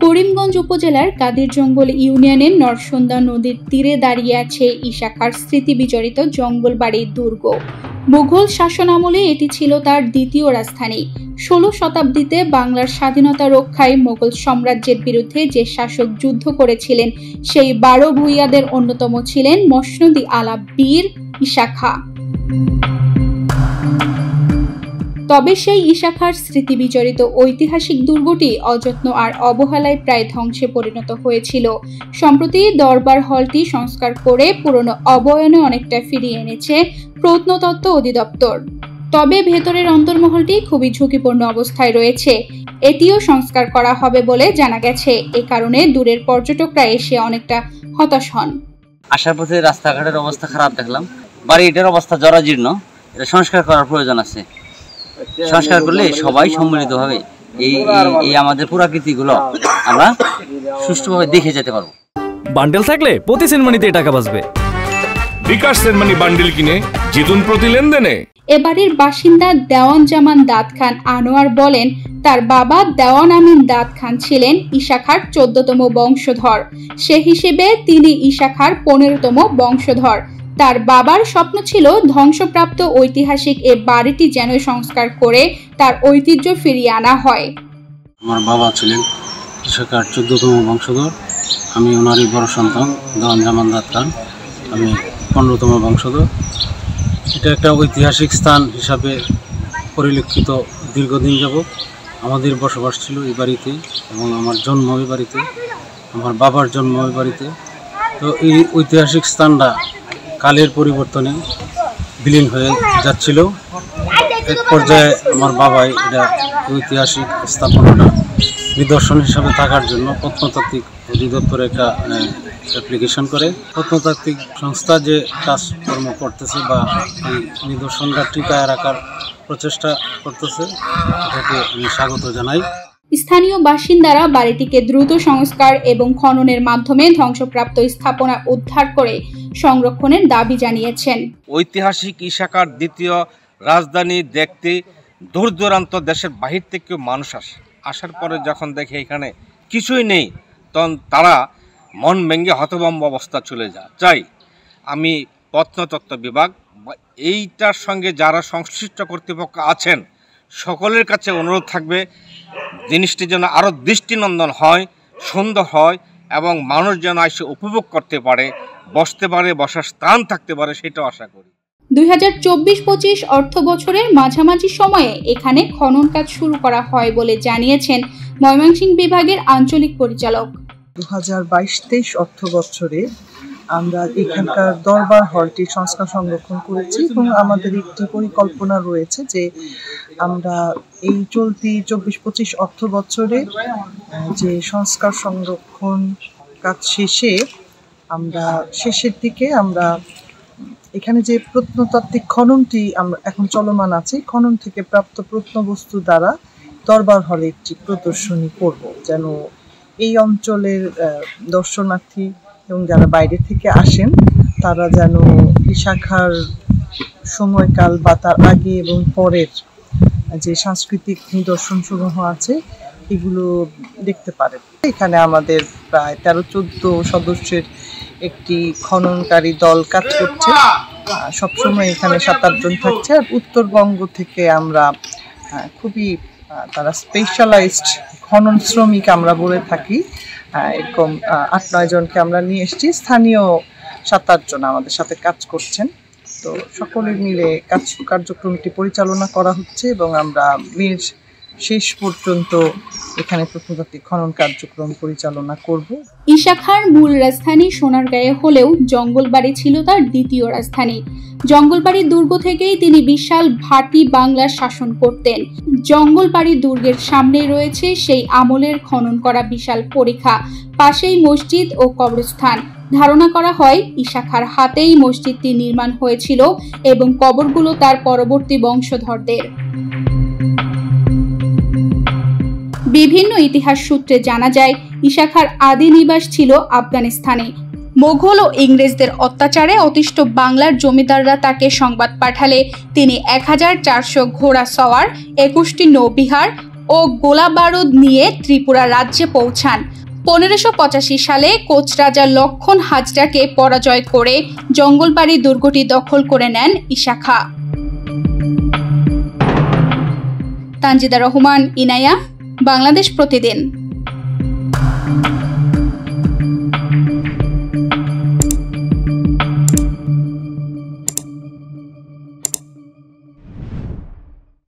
করিমগঞ্জ উপজেলার কাদিরজঙ্গল ইউনিয়নের নরসন্দা নদীর তীরে দাঁড়িয়ে আছে ইশাখার স্মৃতি বিজড়িত জঙ্গলবাড়ি দুর্গ। মুঘল শাসন আমলে এটি ছিল তার দ্বিতীয় রাজধানী। 16 শতাব্দীতে বাংলার স্বাধীনতা রক্ষায় মোগল সাম্রাজ্যের বিরুদ্ধে যে শাসক যুদ্ধ করেছিলেন সেই 12 ভূঁইয়াদের অন্যতম ছিলেন মসনদী আলা বীর ইশাখা। তবে সেই ইশাখার স্মৃতি বিজড়িত ঐতিহাসিক দুর্গটি অযত্ন আর অবহেলায় প্রায় ধ্বংসে পরিণত হয়েছিল। সম্প্রতি দরবার হলটি সংস্কার করে পুরনো অবয়নে অনেকটা ফিরিয়ে এনেছে প্রত্নতত্ত্ব অধিদপ্তর। তবে ভেতরের অন্তর্মহলটি খুবই ঝুঁকিপূর্ণ অবস্থায় রয়েছে। এটিও সংস্কার করা হবে বলে জানা গেছে। এ কারণে দূরের পর্যটকরা এসে অনেকটা হতাশ হন। আসার পথে রাস্তাঘাটের অবস্থা খারাপ দেখলাম, বাড়িটার অবস্থা জরাজীর্ণ, এটা সংস্কার করার প্রয়োজন আছে। সংস্কার করলে সবাই সম্মিলিতভাবে এই আমাদের পুরাকৃতিগুলো আমরা সুষ্ঠুভাবে দেখে যেতে পারবো। বান্ডেল থাকলে প্রতি সেনমানিতে টাকা বাঁচবে। বিকাশ সেনমানি বান্ডেল কিনে জিতুন প্রতি লেনদেনে। এবারের বাসিন্দা দেওয়ান জামান দাদ খান আনোয়ার বলেন, তার বাবা দেওয়ান আমিন দাদ খান ছিলেন ইশাখার 14তম বংশধর। সে হিসেবে তিনি ইশাখার 15তম বংশধর। তার বাবার স্বপ্ন ছিল ধ্বংসপ্রাপ্ত ঐতিহাসিক এ বাড়িটি যেন সংস্কার করে তার ঐতিহ্য ফিরিয়ে আনা হয়। আমার বাবা ছিলেন ইশাখার 14তম বংশধর। আমি ওনারই বড় সন্তান দেওয়ান জামান দাদ খান, আমি 15তম বংশধর। এটা একটা ঐতিহাসিক স্থান হিসাবে পরিলক্ষিত। দীর্ঘদিন যাবৎ আমাদের বসবাস ছিল এই বাড়িতে এবং আমার জন্ম এই বাড়িতে, আমার বাবার জন্ম এই বাড়িতে। তো এই ঐতিহাসিক স্থানটা কালের পরিবর্তনে বিলীন হয়ে যাচ্ছিল। এক পর্যায়ে আমার বাবাই এটা ঐতিহাসিক স্থাপনাটা নিদর্শন হিসাবে থাকার জন্য প্রত্নতাত্ত্বিক অধিদপ্তরে একটা অ্যাপ্লিকেশন করে। প্রত্নতাত্ত্বিক সংস্থা যে কাজকর্ম করতেছে বা এই নিদর্শনটা টিকায় রাখার প্রচেষ্টা করতেছে, এটাকে আমি স্বাগত জানাই। স্থানীয় বাসিন্দারা বাড়িটিকে দ্রুত সংস্কার এবং খননের মাধ্যমে ধ্বংসপ্রাপ্ত স্থাপনা উদ্ধার করে সংরক্ষণের দাবি জানিয়েছেন। ঐতিহাসিক ইশাখার দ্বিতীয় রাজধানী দেখতে দূর দূরান্ত দেশের বাহির থেকে মানুষ আসার পরে যখন দেখে এখানে কিছুই নেই, তখন তারা মন ভেঙে হতভম্ব অবস্থা চলে যায়। চাই আমি প্রত্নতত্ত্ব বিভাগ এইটার সঙ্গে যারা সংশ্লিষ্ট কর্তৃপক্ষ আছেন সকলের কাছে অনুরোধ থাকবে, জিনিসটি যেন আরও দৃষ্টিনন্দন হয়, সুন্দর হয় এবং মানুষ যেন এসে উপভোগ করতে পারে, বসতে পারে, বসার স্থান থাকতে পারে, সেটাও আশা করি। 2024-25 অর্থ বছরের মাঝামাঝি সময়ে এখানে খনন কাজ শুরু করা হয় বলে জানিয়েছেন ময়মনসিংহ বিভাগের আঞ্চলিক পরিচালক। 2022-23 অর্থ বছরে আমরা এখানকার দরবার হলটি সংস্কার সংরক্ষণ করেছি এবং আমাদের একটি পরিকল্পনা রয়েছে যে আমরা এই চলতি 24-25 অর্থ বছরে যে সংস্কার সংরক্ষণ কাজ শেষে আমরা শেষের দিকে আমরা এখানে যে প্রত্নতাত্ত্বিক খননটি আমরা এখন চলমান আছে, খনন থেকে প্রাপ্ত প্রত্নবস্তু দ্বারা দরবার হলে একটি প্রদর্শনী করব, যেন এই অঞ্চলের দর্শনার্থী এবং যারা বাইরে থেকে আসেন তারা যেন ইশাখার সময়কাল বা তার আগে এবং পরের যে সাংস্কৃতিক নিদর্শন সমূহ আছে এগুলো দেখতে পারেন। এখানে আমাদের প্রায় 13-14 সদস্যের একটি খননকারী দল কাজ করছে। সবসময় এখানে 7-8 জন থাকছে। আর উত্তরবঙ্গ থেকে আমরা খুবই তারা স্পেশালাইজড খনন শ্রমিক আমরা বলে থাকি, এরকম 8-9 জনকে আমরা নিয়ে এসেছি। স্থানীয় 7-8 জন আমাদের সাথে কাজ করছেন। তো সকলে মিলে কার্যক্রমটি পরিচালনা করা হচ্ছে এবং আমরা মের শেষ পর্যন্ত এখানে প্রত্নতাত্ত্বিক খনন কার্যক্রম পরিচালনা করব। ইশাখার মূল রাজধানী সোনারগাঁয়ে হলেও জঙ্গলবাড়ি ছিল তার দ্বিতীয় রাজধানী। জঙ্গলবাড়ি দুর্গ থেকেই তিনি বিশাল ভাটি বাংলার শাসন করতেন। জঙ্গলবাড়ি দুর্গের সামনেই রয়েছে সেই আমলের খনন করা বিশাল পরিখা, পাশেই মসজিদ ও কবরস্থান। ধারণা করা হয় ইশাখার হাতেই মসজিদটি নির্মাণ হয়েছিল এবং কবরগুলো তার পরবর্তী বংশধরদের। বিভিন্ন ইতিহাস সূত্রে জানা যায় ইশাখার আদি নিবাস ছিল আফগানিস্তানে। মোগল ও ইংরেজদের অত্যাচারে অতিষ্ঠ বাংলার জমিদাররা তাকে সংবাদ পাঠালে তিনি 1400 ঘোড়া সওয়ার, 21টি নৌবিহার ও গোলা বারুদ নিয়ে ত্রিপুরা রাজ্যে পৌঁছান। 1585 সালে কোচ রাজা লক্ষণ হাজরাকে পরাজয় করে জঙ্গলবাড়ি দুর্গটি দখল করে নেন ঈশা খাঁ। তানজিদা রহমান, ইনায়া, বাংলাদেশ প্রতিদিন।